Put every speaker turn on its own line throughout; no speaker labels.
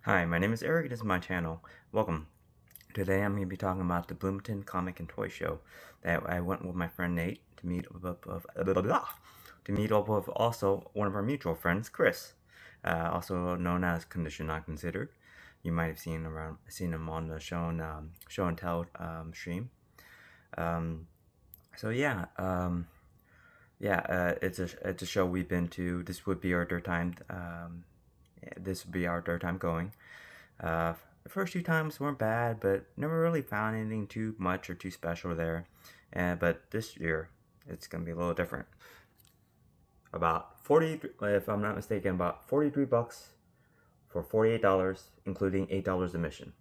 Hi, my name is Eric. This is my channel. Welcome. Today I'm going to be talking about the Bloomington Comic and Toy Show that I went with my friend Nate to meet up with also one of our mutual friends, Chris, also known as Condition Not Considered. You might have seen him on the show and tell stream. Um, so yeah, it's a show we've been to. This would be our third time. This would be our third time going. The first two times weren't bad, but never really found anything too much or too special there. But this year, it's gonna be a little different. About 40, if I'm not mistaken, about 43 bucks for $48, including $8 admission.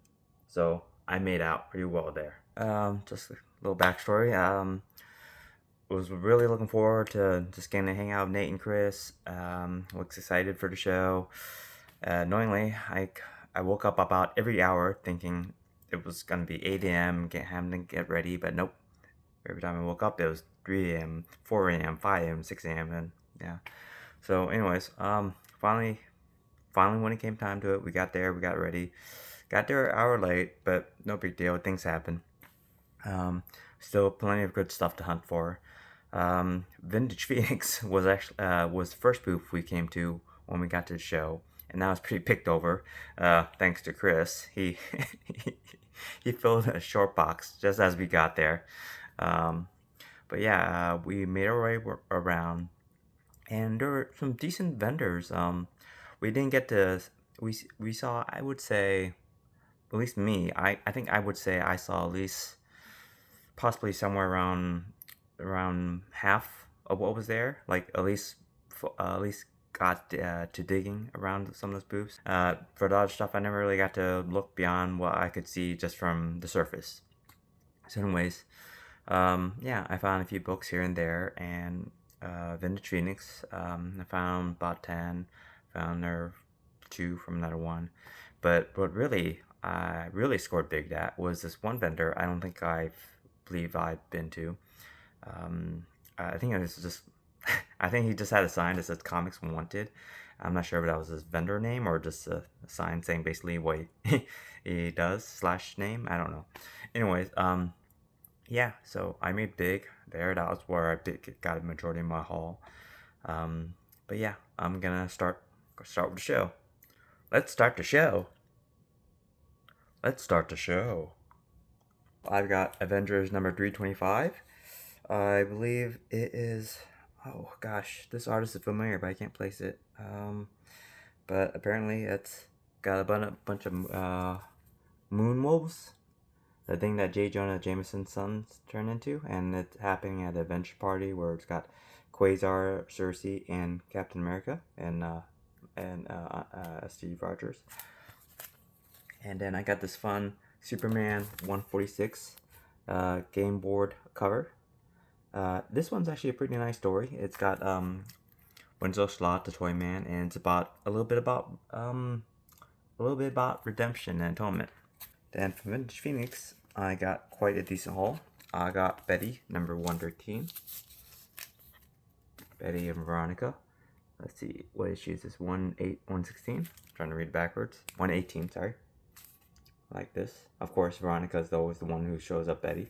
So I made out pretty well there. Just a little backstory. Was really looking forward to just getting to hang out with Nate and Chris. Was excited for the show. Knowingly, I woke up about every hour thinking it was gonna be 8 a.m. Having to get ready, but nope. Every time I woke up, it was 3 a.m., 4 a.m., 5 a.m., 6 a.m. and yeah. So, anyways, finally, when it came time to it, we got there, we got ready, got there an hour late, but no big deal. Things happen. Still plenty of good stuff to hunt for. Vintage Phoenix was was the first booth we came to when we got to the show, and that was pretty picked over. Thanks to Chris, he he filled a short box just as we got there. But yeah, we made our way around, and there were some decent vendors. We didn't get to we saw, I would say, at least me. I think I would say I saw at least possibly somewhere around half of what was there. Like at least got to digging around some of those booths. For the other stuff, I never really got to look beyond what I could see just from the surface. So, anyways, yeah, I found a few books here and there, and Vintage Phoenix. I found about 10. Found there 2 from another one, but what really I really scored big at was this one vendor. I don't think believe I've been to. I think it was just, I think he just had a sign that says Comics Wanted. I'm not sure if that was his vendor name or just a sign saying basically what he does slash name. I don't know. Anyways, yeah, so I made big there. That was where I got a majority of my haul. But yeah, I'm gonna start with the show. Let's start the show. Let's start the show. I've got Avengers number 325. I believe it is. Oh gosh, this artist is familiar, but I can't place it. But apparently it's got a bunch of moon wolves, the thing that J. Jonah Jameson's sons turn into, and it's happening at an adventure party where it's got Quasar, Cersei, and Captain America, and Steve Rogers. And then I got this fun Superman 146 game board cover. This one's actually a pretty nice story. It's got Winslow Slot, the Toy Man, and it's about a little bit about redemption and atonement. Then from Vintage Phoenix, I got quite a decent haul. I got Betty number 113. Betty and Veronica. Let's see, what issue is this? 116. Trying to read backwards. 118, sorry. Like this. Of course, Veronica is always the one who shows up Betty.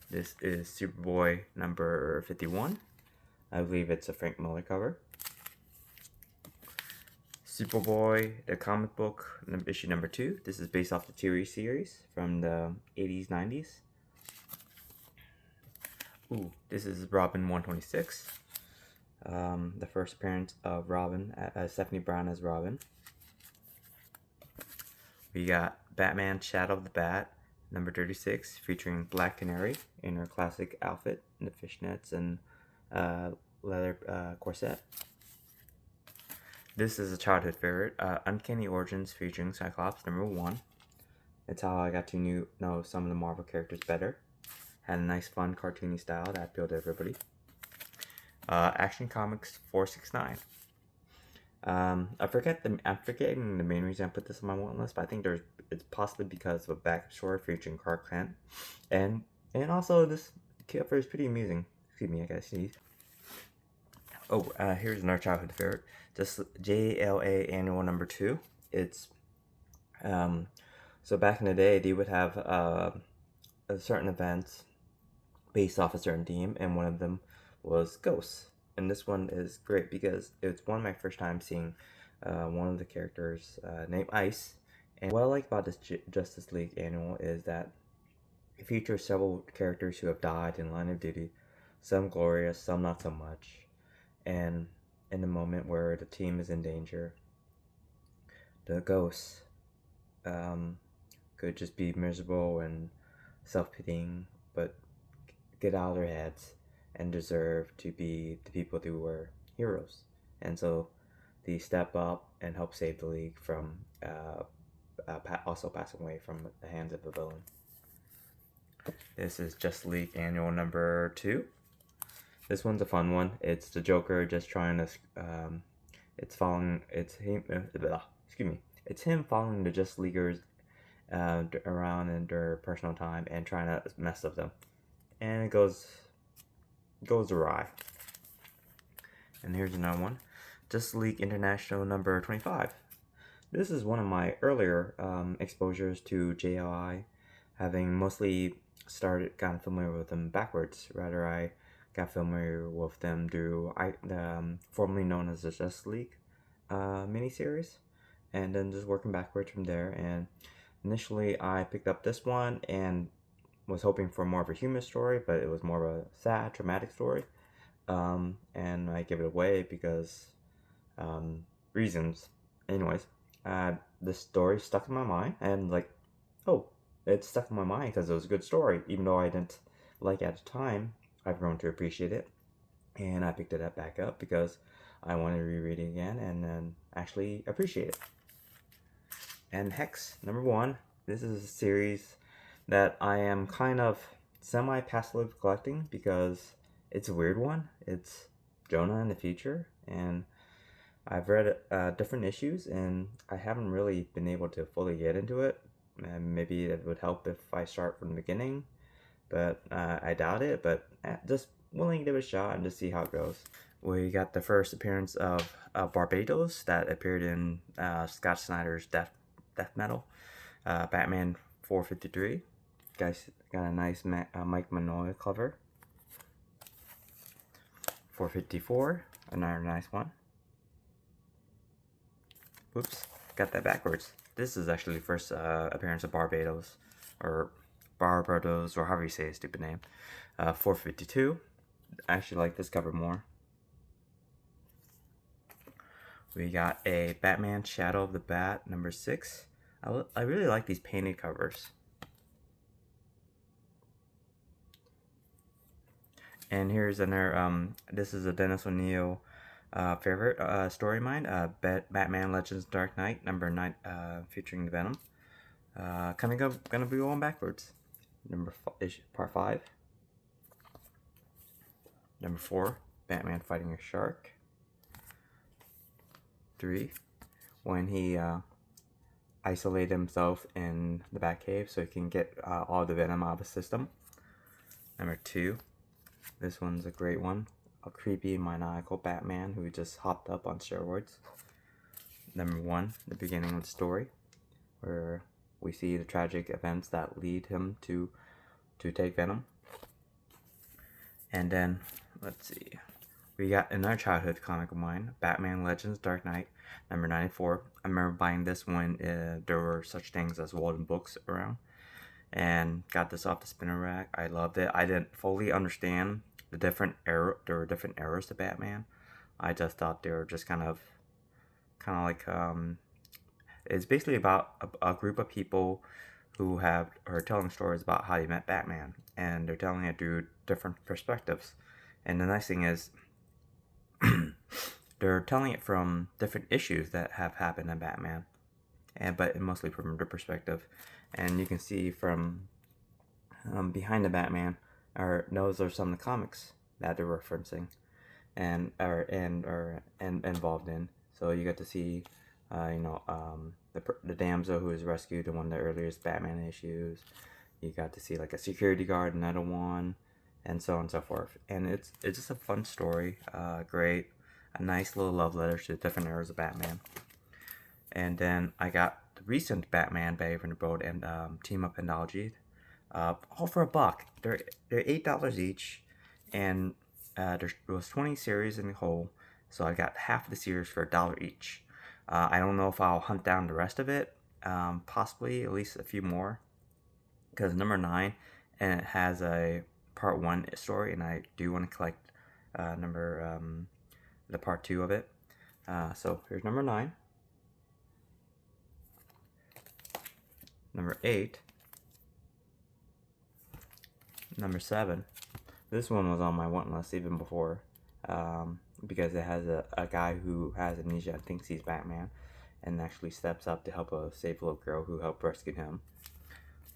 This is Superboy number 51. I believe it's a Frank Miller cover. Superboy, the comic book, issue number 2. This is based off the TV series from the 80s, 90s. Ooh, this is Robin 126. The first appearance of Robin, Stephanie Brown as Robin. We got Batman Shadow of the Bat, number 36, featuring Black Canary in her classic outfit, the fishnets and leather corset. This is a childhood favorite, Uncanny Origins featuring Cyclops, number 1. That's how I got to know some of the Marvel characters better. Had a nice, fun, cartoony style that appealed to everybody. Action Comics 469. I'm forgetting the main reason I put this on my want list, but I think it's possibly because of a backstory featuring Clark Kent, and also this cover is pretty amusing. Excuse me, I gotta sneeze. Oh, here's another childhood favorite. Just JLA Annual number 2. It's Um, so back in the day, they would have certain events based off a certain theme, and one of them was ghosts. And this one is great because it's one of my first time seeing one of the characters named Ice. And what I like about this Justice League annual is that it features several characters who have died in line of duty, some glorious, some not so much. And in the moment where the team is in danger, the ghosts um, could just be miserable and self-pitying, but get out of their heads and deserve to be the people who were heroes. And so they step up and help save the league from also passing away from the hands of a villain. This is Justice League Annual number 2. This one's a fun one. It's the Joker just trying to. It's him following the Justice Leaguers around in their personal time and trying to mess with them, and it goes awry. And here's another one, Justice League International number 25. This is one of my earlier exposures to JLI, having mostly gotten familiar with them backwards. Rather, I got familiar with them through formerly known as the Justice League miniseries, and then just working backwards from there. And initially, I picked up this one and was hoping for more of a human story, but it was more of a sad, traumatic story. And I gave it away because reasons. Anyways, this story stuck in my mind, and it stuck in my mind because it was a good story, even though I didn't like it at the time. I've grown to appreciate it, and I picked it back up because I wanted to reread it again and then actually appreciate it. And Hex number 1. This is a series that I am kind of semi-passive collecting because it's a weird one. It's Jonah in the future, and I've read different issues, and I haven't really been able to fully get into it. And maybe it would help if I start from the beginning, but I doubt it. But just willing to give it a shot and just see how it goes. We got the first appearance of Barbados that appeared in Scott Snyder's Death Metal, Batman 453. Guys got a nice Mike Mignola cover. 454, another nice one. Whoops, got that backwards. This is actually the first appearance of Barbados, or however you say his stupid name. 452. I actually like this cover more. We got a Batman Shadow of the Bat number 6. I really like these painted covers. And here's another, this is a Dennis O'Neil favorite story of mine, Batman Legends Dark Knight number 9, featuring Venom. Gonna be going backwards. Part 5. Number 4, Batman fighting a shark. 3, when he isolated himself in the Batcave so he can get all the venom out of his system. Number 2, this one's a great one. A creepy, maniacal Batman who just hopped up on steroids. Number 1, the beginning of the story, where we see the tragic events that lead him to take Venom. And then, let's see, we got another childhood comic of mine, Batman Legends Dark Knight, number 94. I remember buying this when there were such things as Walden Books around, and got this off the spinner rack. I loved it. I didn't fully understand the there were different eras to Batman. I just thought they were just kind of like it's basically about a group of people who are telling stories about how they met Batman, and they're telling it through different perspectives. And the nice thing is they're telling it from different issues that have happened in Batman, but mostly from their perspective. And you can see from behind the Batman, those are some of the comics that they're referencing and involved in. So you get to see, the damsel who was rescued in one of the earliest Batman issues. You got to see like a security guard, another one, and so on and so forth. And it's just a fun story. Great, a nice little love letter to different eras of Batman. And then I got the recent Batman by Vanderbilt and Team Up anthology, all for $1. They're $8 each, and there was 20 series in the whole, so I got half of the series for $1 each. I don't know if I'll hunt down the rest of it, possibly at least a few more, because number 9, and it has a part 1 story, and I do want to collect the part 2 of it. So here's number 9. Number 8. Number 7. This one was on my want list even before, because it has a guy who has amnesia and thinks he's Batman, and actually steps up to help save a little girl who helped rescue him.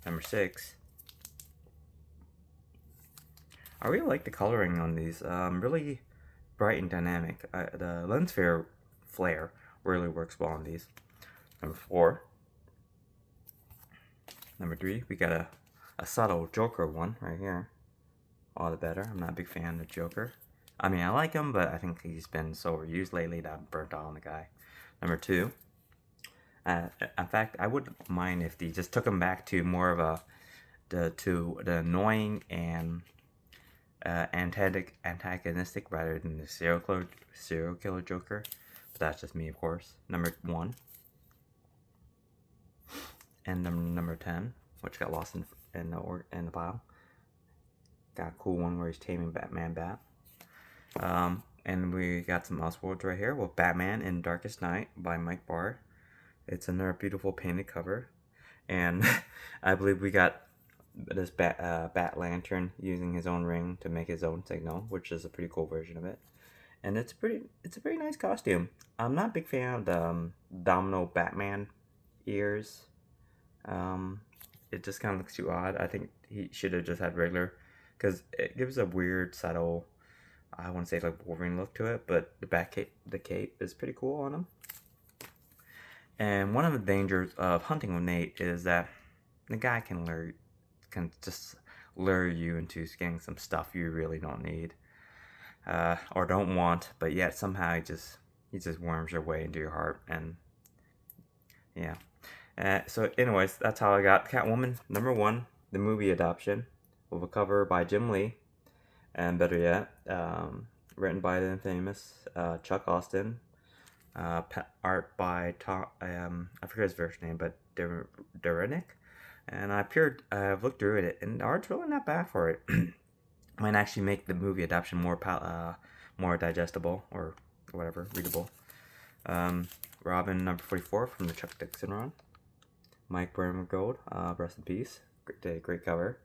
Number 6. I really like the coloring on these. Really bright and dynamic. The lens flare really works well on these. Number 4. Number 3, we got a subtle Joker one right here. All the better. I'm not a big fan of Joker. I mean, I like him, but I think he's been so overused lately that I'm burnt out on the guy. Number 2. In fact, I wouldn't mind if they just took him back to more of the annoying and antagonistic rather than the serial killer Joker. But that's just me, of course. Number 1. And number 10, which got lost in the pile. Got a cool one where he's taming Batman Bat. And we got some Elseworlds right here with Batman in Darkest Night by Mike Barr. It's another beautiful painted cover. And I believe we got this Bat Lantern using his own ring to make his own signal, which is a pretty cool version of it. And it's a very nice costume. I'm not a big fan of the Domino Batman ears. It just kind of looks too odd. I think he should have just had regular, because it gives a weird, subtle, I wouldn't say like Wolverine look to it, but the cape is pretty cool on him. And one of the dangers of hunting with Nate is that the guy can just lure you into getting some stuff you really don't need, or don't want, but yet somehow he just worms your way into your heart, and yeah. So anyways, that's how I got Catwoman number 1, the movie adaptation, with a cover by Jim Lee, and better yet, written by the infamous Chuck Austin, art by Tom, I forget his first name, but Derenick. And I've looked through it, and the art's really not bad for it. Might actually make the movie adaptation more digestible, or whatever, readable. Robin number 44 from the Chuck Dixon run. Mike Gold, rest in peace. Great cover.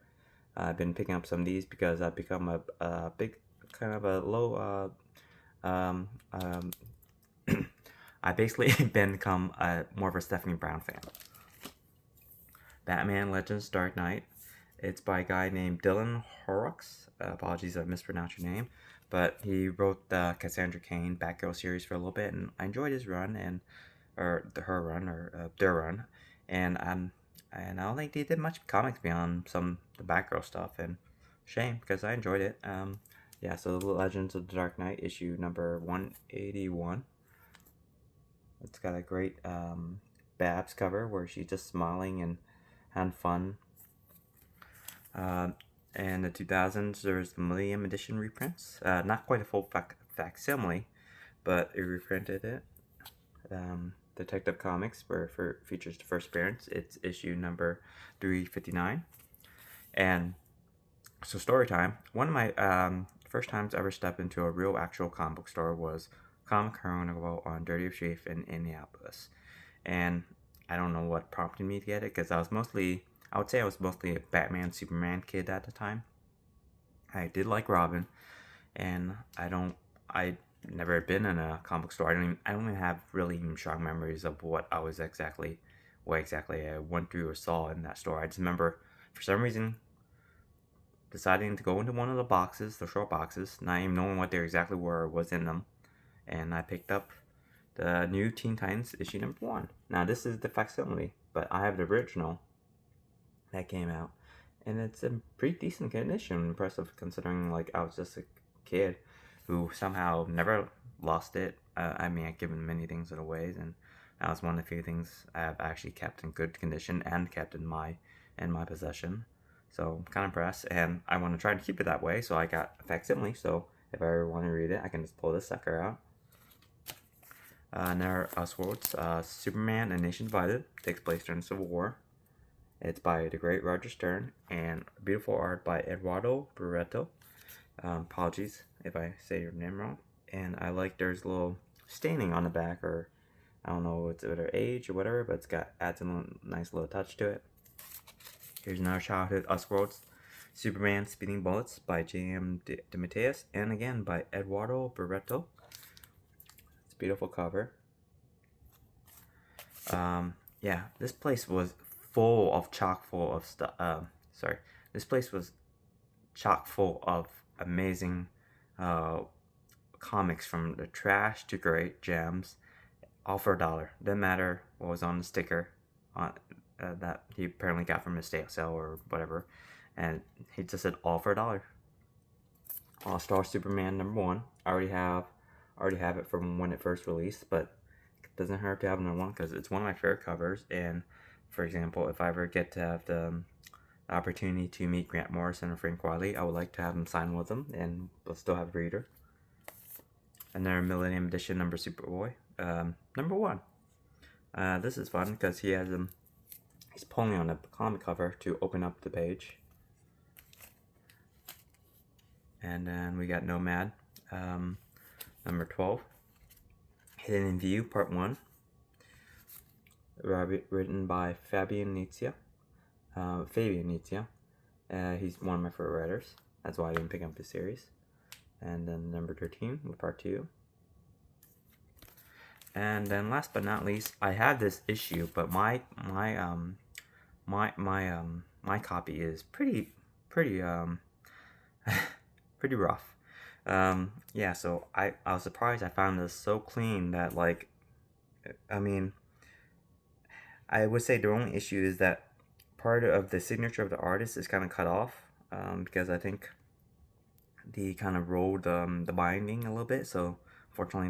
I've been picking up some of these because I've become a big, kind of a low, I basically become more of a Stephanie Brown fan. Batman Legends Dark Knight. It's by a guy named Dylan Horrocks. Apologies if I mispronounced your name. But he wrote the Cassandra Cain Batgirl series for a little bit, and I enjoyed his run, their run. And I don't think they did much comics beyond the Batgirl stuff, and shame, because I enjoyed it. Yeah, so the Legends of the Dark Knight, issue number 181. It's got a great Babs cover where she's just smiling and having fun. In the 2000s, there's the Millennium Edition reprints. Not quite a full facsimile, but it reprinted it. Detective Comics, where features the first appearance. It's issue number 359. And so story time. One of my first times I ever stepped into a real actual comic book store was Comic Carnival on 30th Street in Indianapolis. And I don't know what prompted me to get it, because I would say I was mostly a Batman, Superman kid at the time. I did like Robin, and I never been in a comic store. I don't even have really even strong memories of what exactly I went through or saw in that store. I just remember, for some reason, deciding to go into one of the short boxes, not even knowing what they exactly were or was in them, and I picked up the new Teen Titans issue number 1. Now this is the facsimile, but I have the original that came out, and it's in pretty decent condition. Impressive considering I was just a kid who somehow never lost it. I mean, I've given many things away, and That was one of the few things I have actually kept in good condition and kept in my possession. So I'm kind of impressed, and I want to try to keep it that way. So I got a facsimile. So if I ever want to read it, I can just pull this sucker out. Now Usworld's Superman: A Nation Divided takes place during the Civil War. It's by the great Roger Stern and beautiful art by Eduardo Barreto. Apologies if I say your name wrong. And I like there's a little staining on the back, or I don't know, it's their age or whatever, but it's got adds a nice little touch to it. Here's another childhood Usworld's Superman: Speeding Bullets by J.M. DeMatteis, and again by Eduardo Barreto. It's a beautiful cover. Yeah, this place was full of chock full of stuff. This place was chock full of amazing comics, from the trash to great gems, all for $1. Didn't matter what was on the sticker on that he apparently got from his sale or whatever, and he just said all for $1. All-Star Superman #1. I already have it from when it first released, but it doesn't hurt to have #1 because it's one of my favorite covers. And for example, if I ever get to have the opportunity to meet Grant Morrison or Frank Wiley, I would like to have them sign with them, and we'll still have a reader. Another Millennium Edition number Superboy, #1. This is fun because he has him. He's pulling on a comic cover to open up the page. And then we got Nomad, #12. Hidden in View, Part 1. Written by Fabian Nizia. He's one of my favorite writers. That's why I didn't pick up the series. And then #13 with Part 2. And then last but not least, I have this issue, but my copy is pretty pretty rough. Yeah, so I was surprised I found this so clean that, like, I mean, I would say the only issue is that part of the signature of the artist is kind of cut off, because I think they kind of rolled the binding a little bit, so unfortunately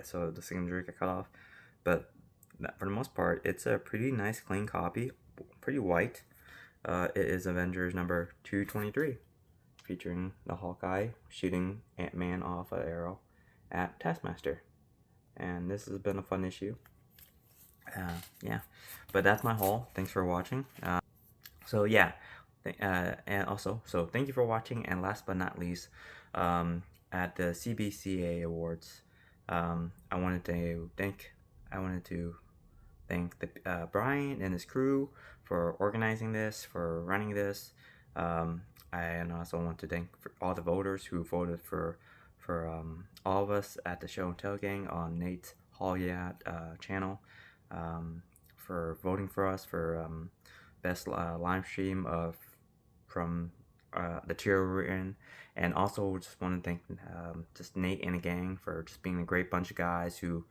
so the signature got cut off. But for the most part, it's a pretty nice clean copy, pretty white. It is Avengers number 223, featuring the Hawkeye shooting Ant-Man off an arrow at Taskmaster. And this has been a fun issue. Yeah, but that's my haul. Thanks for watching. So yeah, and also, so thank you for watching. And last but not least, at the CBCA Awards, I wanted to thank Brian and his crew for organizing this, for running this. And I also want to thank all the voters who voted for all of us at the Show and Tell Gang on Nate's Hall channel, for voting for us for best live stream from the tier we're in. And also just want to thank just Nate and the gang for just being a great bunch of guys who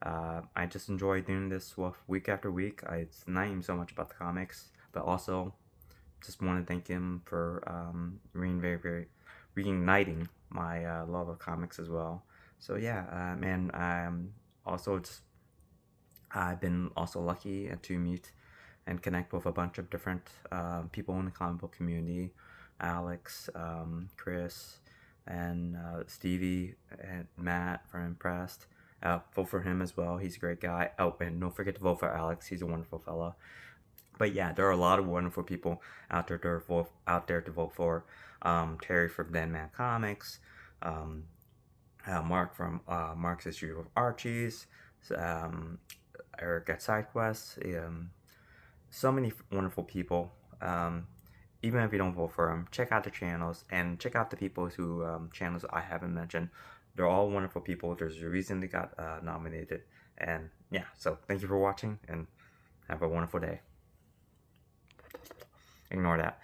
I just enjoy doing this week after week. It's not even so much about the comics, but also just want to thank him for reigniting my love of comics as well. So yeah, and I've been also lucky to meet and connect with a bunch of different people in the comic book community. Alex, Chris, and Stevie, and Matt from Impressed. Vote for him as well. He's a great guy. Oh, and don't forget to vote for Alex. He's a wonderful fella. But yeah, there are a lot of wonderful people out there to vote for. Terry from Dead Man Comics, Mark from Mark's issue of Archie's, Eric at SideQuest. So many wonderful people. Even if you don't vote for them, check out the channels and check out the people who channels I haven't mentioned. They're all wonderful people. There's a reason they got nominated. And yeah, so thank you for watching and have a wonderful day. Ignore that.